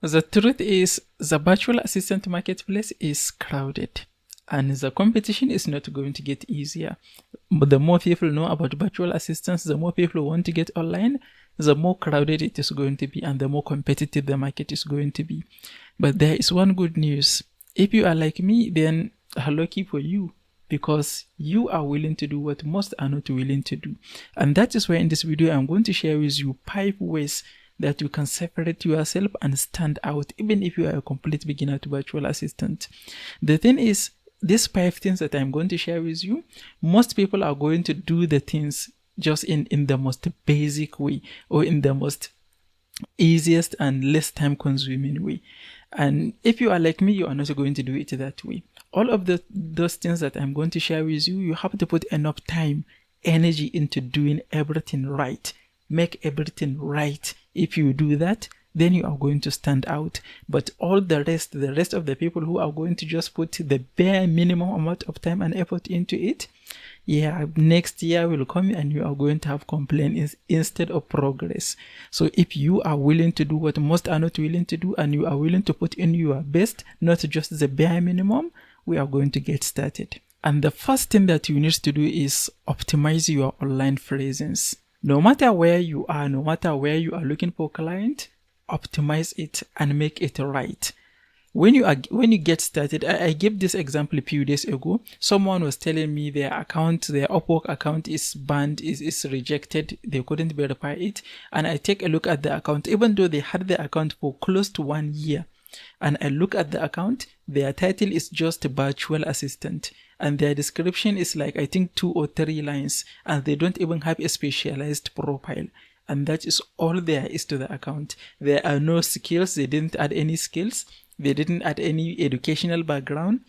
The truth is, the virtual assistant marketplace is crowded and the competition is not going to get easier. But the more people know about virtual assistants, the more people want to get online, the more crowded it is going to be and the more competitive the market is going to be. But there is one good news. If you are like me, then lucky for you, because you are willing to do what most are not willing to do. And that is why in this video, I'm going to share with you 5 ways that you can separate yourself and stand out, even if you are a complete beginner to virtual assistant. The thing is, these 5 things that I'm going to share with you, most people are going to do the things just in the most basic way, or in the most easiest and less time consuming way. And if you are like me, you are not going to do it that way. All of those things that I'm going to share with you, you have to put enough time, energy into doing everything right. Make everything right. If you do that, then you are going to stand out. But all the rest of the people who are going to just put the bare minimum amount of time and effort into it, yeah, next year will come and you are going to have complaints instead of progress. So if you are willing to do what most are not willing to do, and you are willing to put in your best, not just the bare minimum, we are going to get started. And the first thing that you need to do is optimize your online presence. No matter where you are, no matter where you are looking for a client, optimize it and make it right. When you get started, I gave this example a few days ago. Someone was telling me their Upwork account is banned, is rejected. They couldn't verify it. And I take a look at the account, even though they had the account for close to 1 year. And I look at the account, their title is just virtual assistant. And their description is like, I think 2 or 3 lines. And they don't even have a specialized profile. And that is all there is to the account. There are no skills. They didn't add any skills. They didn't add any educational background.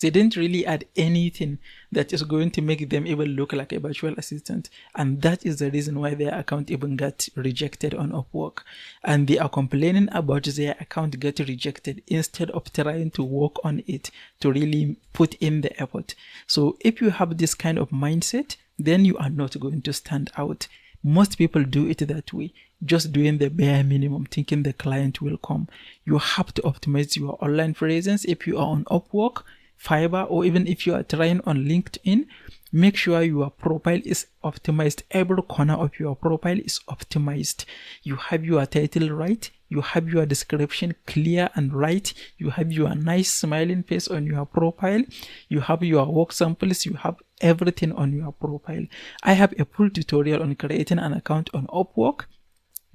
They didn't really add anything that is going to make them even look like a virtual assistant. And that is the reason why their account even got rejected on Upwork. And they are complaining about their account getting rejected instead of trying to work on it to really put in the effort. So if you have this kind of mindset, then you are not going to stand out. Most people do it that way, just doing the bare minimum, thinking the client will come. You have to optimize your online presence. If you are on Upwork, Fiverr, or even if you are trying on LinkedIn, make sure your profile is optimized. Every corner of your profile is optimized. You have your title right. You have your description clear and right. You have your nice smiling face on your profile. You have your work samples. You have everything on your profile. I have a full tutorial on creating an account on Upwork,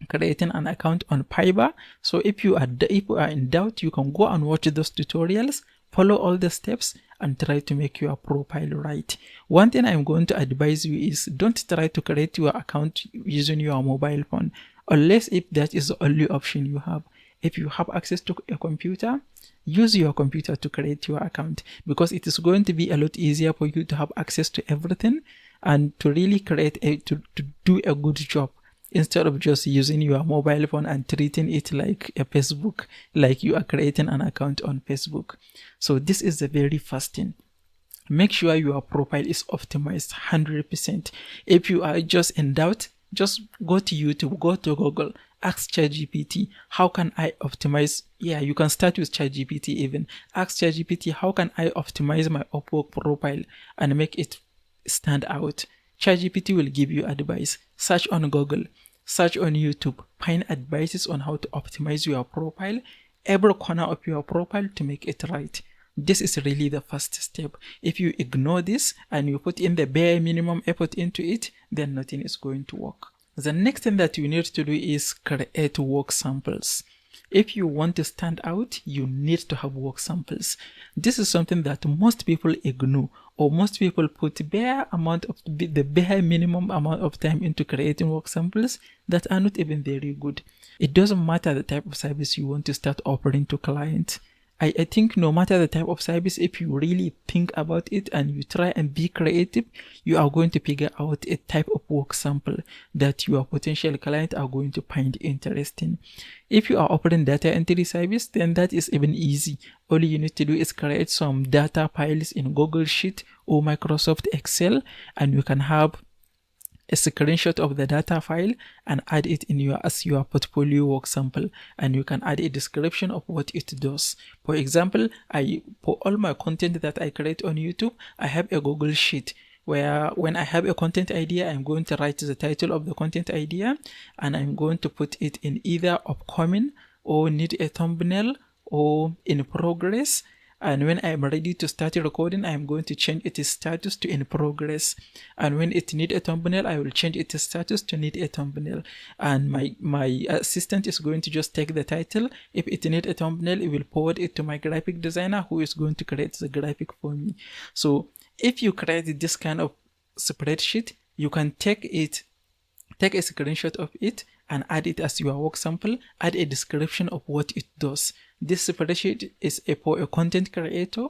creating an account on Fiverr. So if you are in doubt, you can go and watch those tutorials, follow all the steps, and try to make your profile right. One thing I'm going to advise you is don't try to create your account using your mobile phone, unless if that is the only option you have. If you have access to a computer, use your computer to create your account, because it is going to be a lot easier for you to have access to everything and to really to do a good job, instead of just using your mobile phone and treating it like a Facebook, like you are creating an account on Facebook. So this is the very first thing. Make sure your profile is optimized 100%. If you are just in doubt, just go to YouTube, go to Google, ask ChatGPT, how can I optimize? Yeah, you can start with ChatGPT even. Ask ChatGPT, how can I optimize my Upwork profile and make it stand out? ChatGPT will give you advice. Search on Google, search on YouTube, find advices on how to optimize your profile, every corner of your profile to make it right. This is really the first step. If you ignore this and you put in the bare minimum effort into it, then nothing is going to work. The next thing that you need to do is create work samples. If you want to stand out, you need to have work samples. This is something that most people ignore, or most people put the bare minimum amount of time into creating work samples that are not even very good. It doesn't matter the type of service you want to start offering to clients. I think no matter the type of service, if you really think about it and you try and be creative, you are going to figure out a type of work sample that your potential client are going to find interesting. If you are offering data entry service, then that is even easy. All you need to do is create some data files in Google Sheet or Microsoft Excel, and you can have a screenshot of the data file and add it in as your portfolio work sample, and you can add a description of what it does. For example, for all my content that I create on YouTube, I have a Google Sheet where when I have a content idea, I'm going to write the title of the content idea, and I'm going to put it in either upcoming or need a thumbnail or in progress. And when I'm ready to start recording, I'm going to change its status to in progress. And when it needs a thumbnail, I will change its status to need a thumbnail. And my assistant is going to just take the title. If it needs a thumbnail, it will forward it to my graphic designer, who is going to create the graphic for me. So if you create this kind of spreadsheet, you can take a screenshot of it and add it as your work sample, add a description of what it does. This spreadsheet is for a content creator,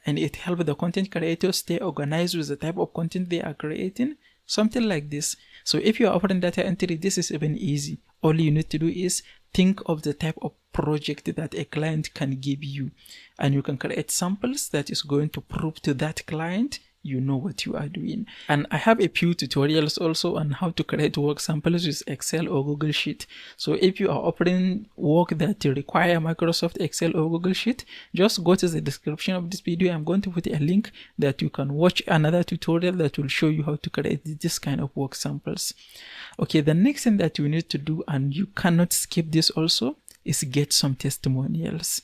and it helps the content creator stay organized with the type of content they are creating, something like this. So if you are offering data entry, this is even easy. All you need to do is think of the type of project that a client can give you, and you can create samples that is going to prove to that client you know what you are doing. And I have a few tutorials also on how to create work samples with Excel or Google Sheet. So if you are offering work that require Microsoft Excel or Google Sheet, just go to the description of this video. I'm going to put a link that you can watch another tutorial that will show you how to create this kind of work samples. Okay, the next thing that you need to do, and you cannot skip this also, is get some testimonials.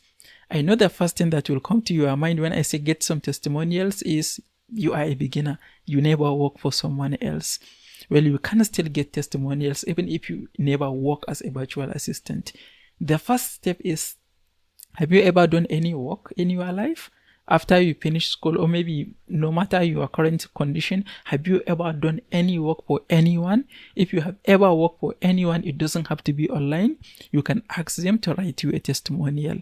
I know the first thing that will come to your mind when I say get some testimonials is you are a beginner, you never work for someone else. Well, you can still get testimonials even if you never work as a virtual assistant. The first step is, have you ever done any work in your life after you finish school, or maybe no matter your current condition, have you ever done any work for anyone? If you have ever worked for anyone, it doesn't have to be online. You can ask them to write you a testimonial.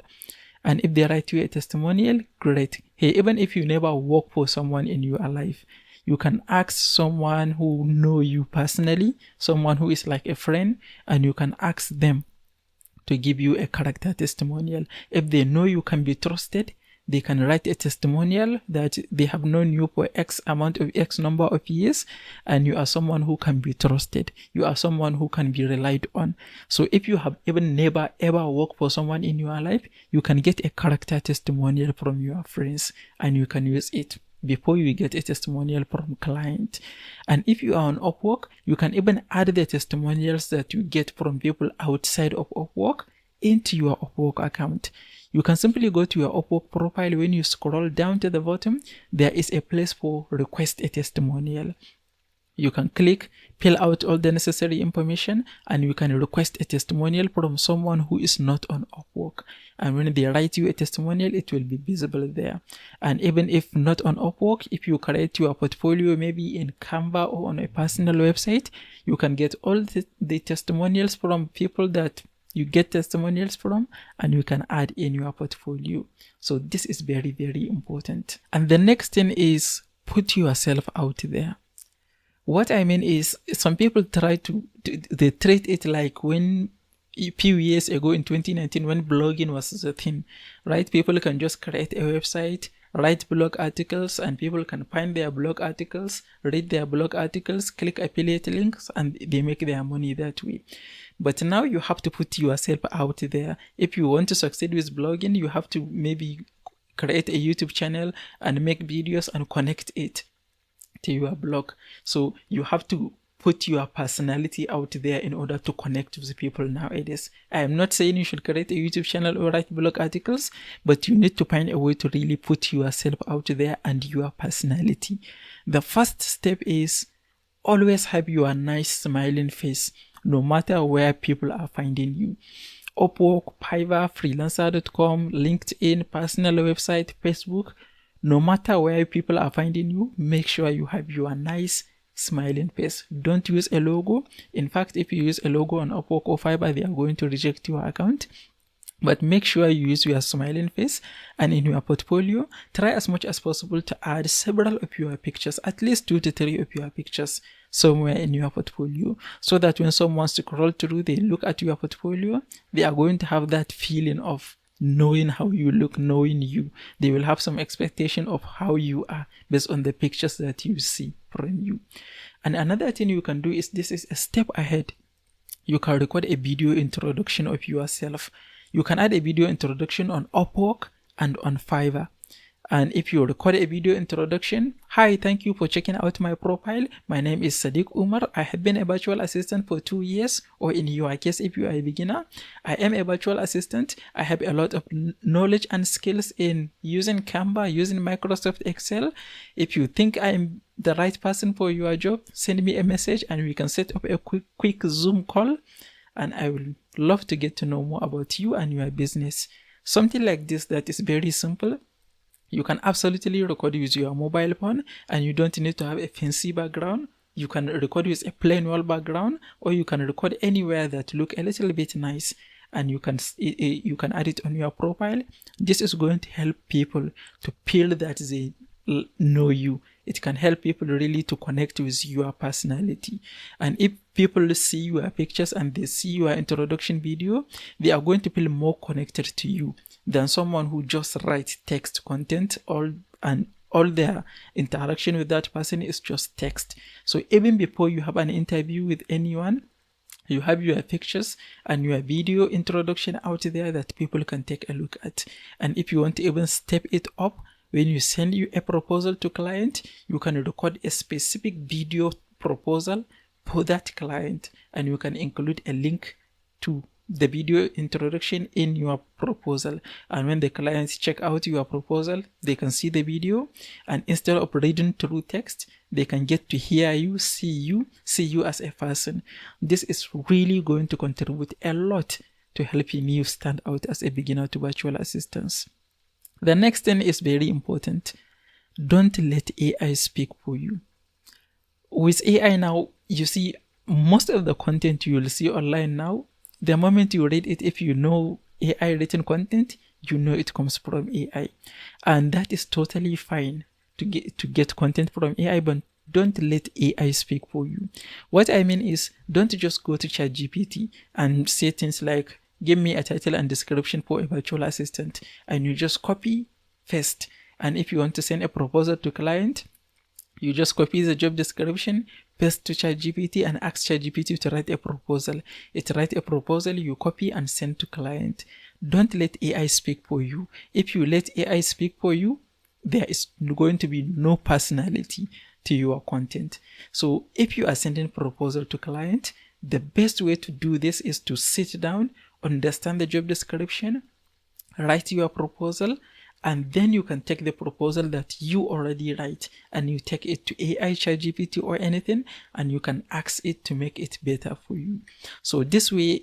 And if they write you a testimonial, great. Hey, even if you never work for someone in your life, you can ask someone who know you personally, someone who is like a friend, and you can ask them to give you a character testimonial. If they know you can be trusted, they can write a testimonial that they have known you for X number of years, and you are someone who can be trusted. You are someone who can be relied on. So if you have even never ever worked for someone in your life, you can get a character testimonial from your friends, and you can use it before you get a testimonial from client. And if you are on Upwork, you can even add the testimonials that you get from people outside of Upwork into your Upwork account. You can simply go to your Upwork profile. When you scroll down to the bottom, there is a place for request a testimonial. You can click, fill out all the necessary information, and you can request a testimonial from someone who is not on Upwork. And when they write you a testimonial, it will be visible there. And even if not on Upwork, if you create your portfolio maybe in Canva or on a personal website, you can get all the testimonials from people that you get testimonials from, and you can add in your portfolio. So this is very, very important. And the next thing is put yourself out there. What I mean is, some people they treat it like when a few years ago in 2019, when blogging was the thing, right? People can just create a website, write blog articles, and people can find their blog articles, read their blog articles, click affiliate links, and they make their money that way. But now you have to put yourself out there. If you want to succeed with blogging, you have to maybe create a YouTube channel and make videos and connect it to your blog. So you have to put your personality out there in order to connect with people nowadays. I am not saying you should create a YouTube channel or write blog articles, but you need to find a way to really put yourself out there and your personality. The first step is always have your nice smiling face, no matter where people are finding you. Upwork, Fiverr, freelancer.com, LinkedIn, personal website, Facebook, no matter where people are finding you, make sure you have your nice smiling face. Don't use a logo. In fact, if you use a logo on Upwork or Fiverr, they are going to reject your account. But make sure you use your smiling face. And in your portfolio, try as much as possible to add several of your pictures, at least 2 to 3 of your pictures somewhere in your portfolio, so that when someone scrolls through, they look at your portfolio, they are going to have that feeling of knowing how you look, knowing you. They will have some expectation of how you are based on the pictures that you see from you. And another thing you can do is, this is a step ahead. You can record a video introduction of yourself. You can add a video introduction on Upwork and on Fiverr. And if you record a video introduction, hi, thank you for checking out my profile. My name is Sadiq Umar. I have been a virtual assistant for 2 years, or in your case, if you are a beginner, I am a virtual assistant. I have a lot of knowledge and skills in using Canva, using Microsoft Excel. If you think I am the right person for your job, send me a message and we can set up a quick Zoom call. And I will love to get to know more about you and your business. Something like this that is very simple. You can absolutely record with your mobile phone, and you don't need to have a fancy background. You can record with a plain wall background, or you can record anywhere that look a little bit nice, and you can add it on your profile. This is going to help people to feel that they know you. It can help people really to connect with your personality. And if people see your pictures and they see your introduction video, they are going to feel more connected to you than someone who just writes text content, and all their interaction with that person is just text. So even before you have an interview with anyone, you have your pictures and your video introduction out there that people can take a look at. And if you want to even step it up, when you send you a proposal to client, you can record a specific video proposal for that client, and you can include a link to the video introduction in your proposal. And when the clients check out your proposal, they can see the video, and instead of reading through text, they can get to hear you, see you as a person. This is really going to contribute a lot to helping you stand out as a beginner to virtual assistants. The next thing is very important. Don't let AI speak for you. With AI now, you see most of the content you will see online now, the moment you read it, if you know AI written content, you know it comes from AI. And that is totally fine to get content from AI, but don't let AI speak for you. What I mean is, don't just go to ChatGPT and say things like, give me a title and description for a virtual assistant, and you just copy, paste. And if you want to send a proposal to client, you just copy the job description, paste to ChatGPT, and ask ChatGPT to write a proposal. It writes a proposal, you copy and send to client. Don't let AI speak for you. If you let AI speak for you, there is going to be no personality to your content. So if you are sending proposal to client, the best way to do this is to sit down, understand the job description, write your proposal, and then you can take the proposal that you already write and you take it to AI, ChatGPT, or anything, and you can ask it to make it better for you. So this way,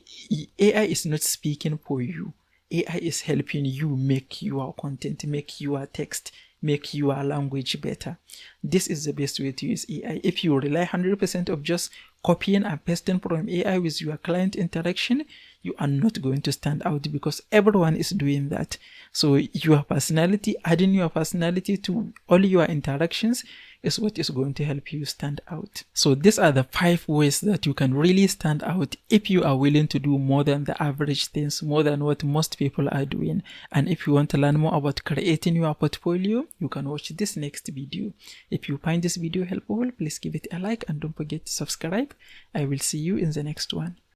AI is not speaking for you. AI is helping you make your content, make your text, make your language better. This is the best way to use AI. If you rely 100% of just copying and pasting from AI with your client interaction, you are not going to stand out, because everyone is doing that. So your personality, adding your personality to all your interactions, is what is going to help you stand out. So these are the 5 ways that you can really stand out if you are willing to do more than the average things, more than what most people are doing. And if you want to learn more about creating your portfolio, you can watch this next video. If you find this video helpful, please give it a like and don't forget to subscribe. I will see you in the next one.